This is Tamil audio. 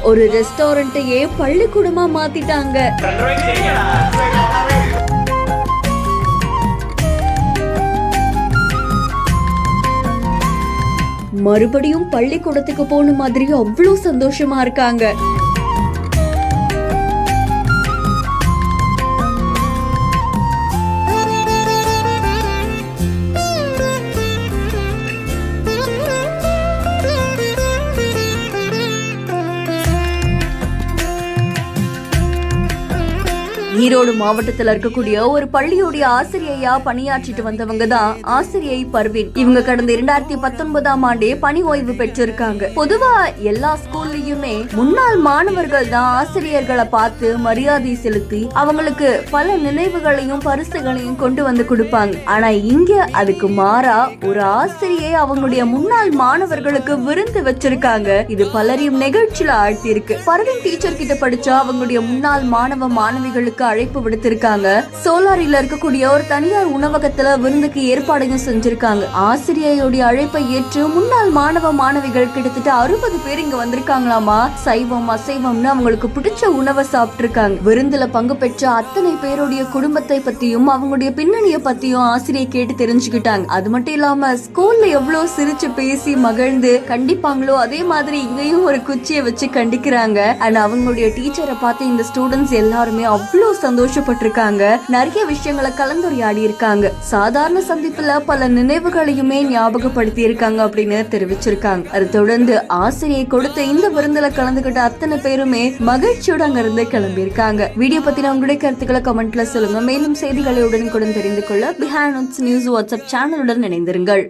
ஒரு ரெஸ்டாரண்ட்டையே பள்ளிக்கூடமா மாத்திட்டாங்க. மறுபடியும் பள்ளிக்கூடத்துக்கு போன மாதிரி அவ்வளவு சந்தோஷமா இருக்காங்க. ஈரோடு மாவட்டத்துல இருக்கக்கூடிய ஒரு பள்ளியோடைய ஆசிரியையா பணியாற்றிட்டு வந்தவங்க தான் ஆசிரியை பர்வீன். இவங்க கடந்த 2019ஆம் ஆண்டே பணி ஓய்வு பெற்றிருக்காங்க. பொதுவா எல்லா ஸ்கூல்லயுமே முன்னாள் மாணவர்கள் தான் ஆசிரியர்களை பார்த்து மரியாதை செலுத்தி அவங்களுக்கு பல நினைவுகளையும் பரிசுகளையும் கொண்டு வந்து கொடுப்பாங்க. ஆனா இங்க அதுக்கு மாறா ஒரு ஆசிரியை அவங்களுடைய முன்னாள் மாணவர்களுக்கு விருந்து வச்சிருக்காங்க. இது பலரையும் நெகிழ்ச்சியில ஆழ்த்தி இருக்கு. பர்வீன் டீச்சர் கிட்ட படிச்சா அவங்களுடைய முன்னாள் மாணவ மாணவிகளுக்கு அழைப்பு விடுத்திருக்காங்க. சோலாரில இருக்கக்கூடிய ஒரு தனியார் உணவகத்துல விருந்துக்கு ஏற்பாடையும் செஞ்சிருக்காங்க. ஆசிரியருடைய அழைப்பை ஏற்று முன்னாள் மாணவ மாணவிகள் கிட்டத்தட்ட 60 பேர் இங்க வந்திருக்காங்களாமா. சைவம் அசைவம்னு அவங்களுக்கு பிடிச்ச உணவை சாப்பிட்டு இருக்காங்க. விருந்துல பங்கு பெற்ற அத்தனை பேருடைய குடும்பத்தை பத்தியும் அவங்களுடைய பின்னணியை பத்தியும் ஆசிரியர் கேட்டு தெரிஞ்சுக்கிட்டாங்க. அது மட்டும் இல்லாம ஸ்கூல்ல எவ்வளவு சிரிச்சு பேசி மகிழ்ந்து கண்டிப்பாங்களோ அதே மாதிரி இங்கேயும் ஒரு குச்சியை வச்சு கண்டிக்கிறாங்க. அண்ட் அவங்களுடைய டீச்சரை பார்த்து இந்த ஸ்டூடெண்ட்ஸ் எல்லாருமே அவ்வளவு சந்தோஷப்பட்டிருக்காங்க. நிறைய விஷயங்களை கலந்துரையாடி இருக்காங்க. சாதாரண சந்திப்புல பல நினைவுகளையுமே ஞாபகப்படுத்தி இருக்காங்க அப்படின்னு தெரிவிச்சிருக்காங்க. அதை தொடர்ந்து ஆசிரியை கொடுத்த இந்த விருந்துல கலந்துகிட்ட அத்தனை பேருமே மகிழ்ச்சியோட அங்க இருந்து கிளம்பி இருக்காங்க. வீடியோ பத்தின உங்களுடைய கருத்துக்களை கமெண்ட்ல சொல்லுங்க. மேலும் செய்திகளை உடனுக்குடன் தெரிந்து கொள்ள பிஹைண்ட் நியூஸ் வாட்ஸ்அப் சேனலுடன் இணைந்திருங்கள்.